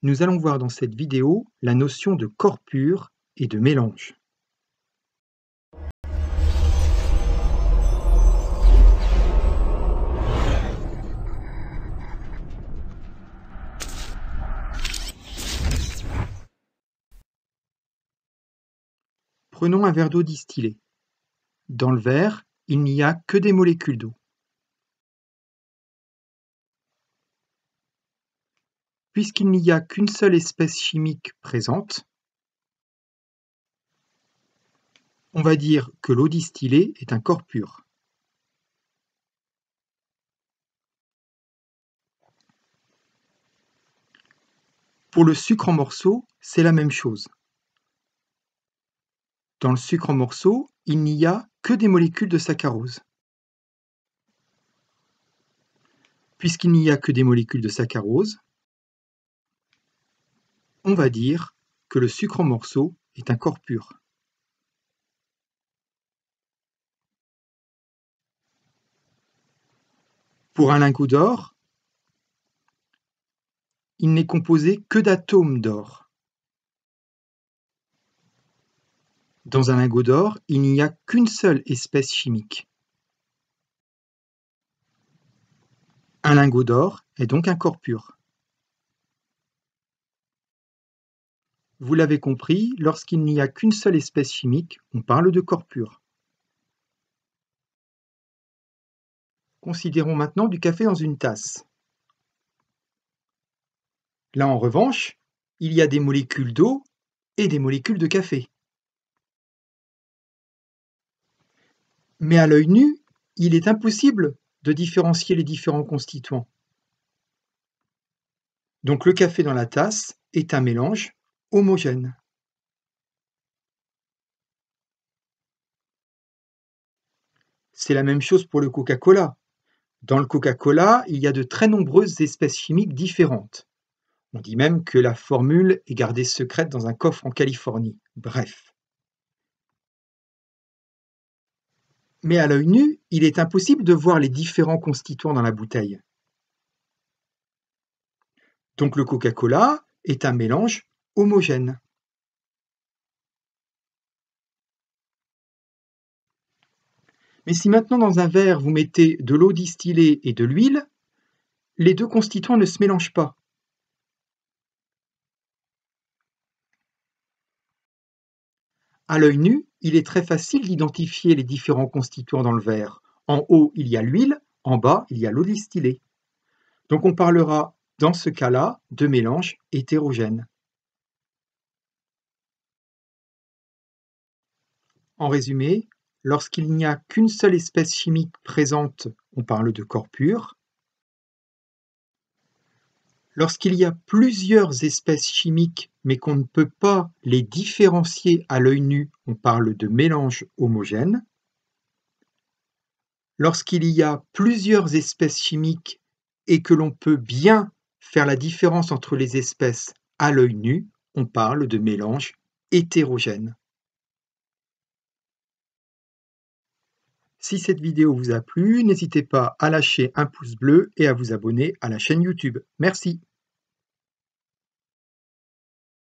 Nous allons voir dans cette vidéo la notion de corps pur et de mélange. Prenons un verre d'eau distillée. Dans le verre, il n'y a que des molécules d'eau. Puisqu'il n'y a qu'une seule espèce chimique présente, on va dire que l'eau distillée est un corps pur. Pour le sucre en morceaux, c'est la même chose. Dans le sucre en morceaux, il n'y a que des molécules de saccharose. Puisqu'il n'y a que des molécules de saccharose, on va dire que le sucre en morceaux est un corps pur. Pour un lingot d'or, il n'est composé que d'atomes d'or. Dans un lingot d'or, il n'y a qu'une seule espèce chimique. Un lingot d'or est donc un corps pur. Vous l'avez compris, lorsqu'il n'y a qu'une seule espèce chimique, on parle de corps pur. Considérons maintenant du café dans une tasse. Là, en revanche, il y a des molécules d'eau et des molécules de café. Mais à l'œil nu, il est impossible de différencier les différents constituants. Donc le café dans la tasse est un mélange homogène. C'est la même chose pour le Coca-Cola. Dans le Coca-Cola, il y a de très nombreuses espèces chimiques différentes. On dit même que la formule est gardée secrète dans un coffre en Californie. Bref. Mais à l'œil nu, il est impossible de voir les différents constituants dans la bouteille. Donc le Coca-Cola est un mélange homogène. Mais si maintenant dans un verre vous mettez de l'eau distillée et de l'huile, les deux constituants ne se mélangent pas. À l'œil nu, il est très facile d'identifier les différents constituants dans le verre. En haut, il y a l'huile, en bas, il y a l'eau distillée. Donc on parlera dans ce cas-là de mélange hétérogène. En résumé, lorsqu'il n'y a qu'une seule espèce chimique présente, on parle de corps pur. Lorsqu'il y a plusieurs espèces chimiques, mais qu'on ne peut pas les différencier à l'œil nu, on parle de mélange homogène. Lorsqu'il y a plusieurs espèces chimiques et que l'on peut bien faire la différence entre les espèces à l'œil nu, on parle de mélange hétérogène. Si cette vidéo vous a plu, n'hésitez pas à lâcher un pouce bleu et à vous abonner à la chaîne YouTube. Merci.